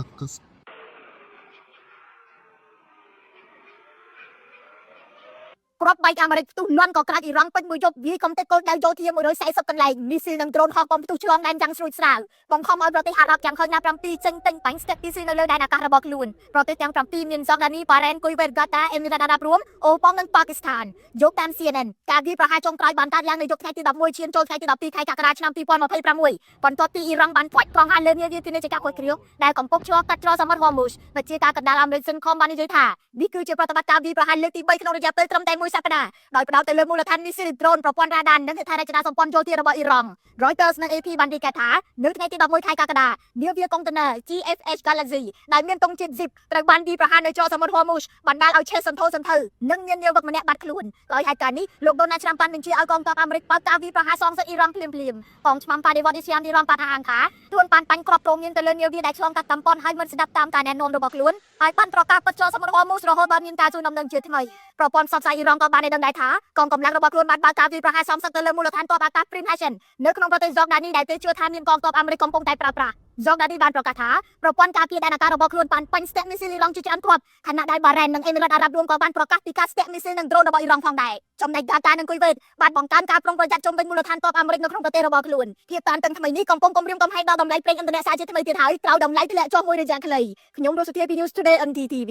Pakistan ក្របបែកអាមេរិកផ្ទុះលន់ក៏ក្រាច់អ៊ីរ៉ង់ពេញមួយយប់វាយកំទេចគោលដៅយោធា140កន្លែងមីស៊ីលនិងដ្រូនហោះបំផ្ទុះឆ្លងដែនយ៉ាងស្រួចស្រាវបង្ខំឲ្យប្រទេសអារ៉ាប់យ៉ាងហោចណាស់7ចេញទិញបាញ់ស្ទាក់មីស៊ីលនៅលើដែនអាកាសរបស់ខ្លួនប្រទេសទាំង7មានហ្សកដានី បារ៉ែន គុយវេត ហ្កាតា អេមីរ៉ាតអារ៉ាប់រួមអូប៉ង់និងប៉ាគីស្ថានយកតាម CNN ការវាយប្រហារចុងក្រោយបានកើតឡើងនៅយប់ថ្ងៃទី11ឈានចូលថ្ងៃទី12ខែកក្កដាឆ្នាំ2026បន្ទាប់ពីអ៊ីរ៉ង់បានផ្ាច់ត្រង់អាលើនាវាពាណិជ្ជកម្មខុសគ្រាវដែលកំពុងឆ្លងកាត់ច្រកសមុទ្រ Hormuz វិជាការកណ្ដាលអាមេរិកសិនខំបាននិយាយថានេះគឺជាប្រតិបត្តិការវាយប្រហារលើកទី3ក្នុងរយៈពេលត្រឹមតែមួយសប្តាហ៍ដោយផ្ដោតទៅលើមូលដ្ឋានមីស៊ីល drone ប្រព័ន្ធរ៉ាដាននិងហេដ្ឋារចនាសម្ព័ន្ធយោធារបស់អ៊ីរ៉ង់ Reuters និង AP បានរាយការណ៍ថានៅថ្ងៃទី11ខែកក្កដានាវាកុងតឺន័រ GFH Galaxy ដែលមានទង់ជាតិ Zip ត្រូវបានវាយប្រហារនៅច្រកសមុទ្រ Hormuz បណ្ដាលឲ្យឆេះសន្ធោសន្ធៅនិងមាននាវិកម្នាក់បាត់ខ្លួនដោយហេតុការណ៍នេះលោក Donald Trump បានបញ្ជាឲ្យកងទ័ពអាមេរិកបើកការវាយប្រហារសងសឹកអ៊ីរ៉ង់ភ្លាមៗកងឆ្មាំបដិវត្តន៍អ៊ីស្លាមអ៊ីរ៉ង់បានអះអាងថាខ្លួនបានបាញ់គ្រាប់ព្រមមានទៅលើនាវាដែលឆ្លងកាត់តំបន់ហើយមិនស្ដាប់តាមការណែនាំរបស់ខ្លួនហើយបានប្រកាសបិទច្រកសមុទ្រ Hormuz រហូតបានមានការជួញដំណឹងជាថ្មីប្រព័ន្ធផ្សព្វផ្សាយអ៊ីរ៉ង់ក៏បានឲ្យដឹងដែរថាកងកម្លាំងរបស់ខ្លួនបានបើកការវាយប្រហារសងសឹកទៅលើមូលដ្ឋានទ័ពអាកាស Prim Hassan នៅក្នុងប្រទេសហ្សកដានីដែលគេជឿថាមានកងទ័ពអាមេរិកកំពុងតែប្រើប្រាស់ហ្សកដានីបានប្រកាសថាប្រព័ន្ធការពារដែនអាកាសរបស់ខ្លួនបានបាញ់ស្ទាក់មីស៊ីលអ៊ីរ៉ង់ជាច្រើនគ្រាប់ខណៈដែលបារ៉ែននិងអេមីរ៉ាតអារ៉ាប់រួមក៏បានប្រកាសពីការស្ទាក់មីស៊ីលនិងដ្រូនរបស់អ៊ីរ៉ង់ផងដែរចំណែកហ្គាតានិងគុយវេតបានបង្កើនការប្រុងប្រយ័ត្នជុំវិញមូលដ្ឋានទ័ពអាមេរិកនៅក្នុងប្រទេសរបស់ខ្លួនភាពតានតឹងថ្មីនេះកំពុងគំរាមកំហែងដល់តម្លៃប្រេងឥន្ធនៈសារជាថ្មីទៀតហើយក្រោយតម្លៃធ្លាក់ចុះមួយរយៈខ្លីខ្ញុំរស់សុធាពី News Today NDTV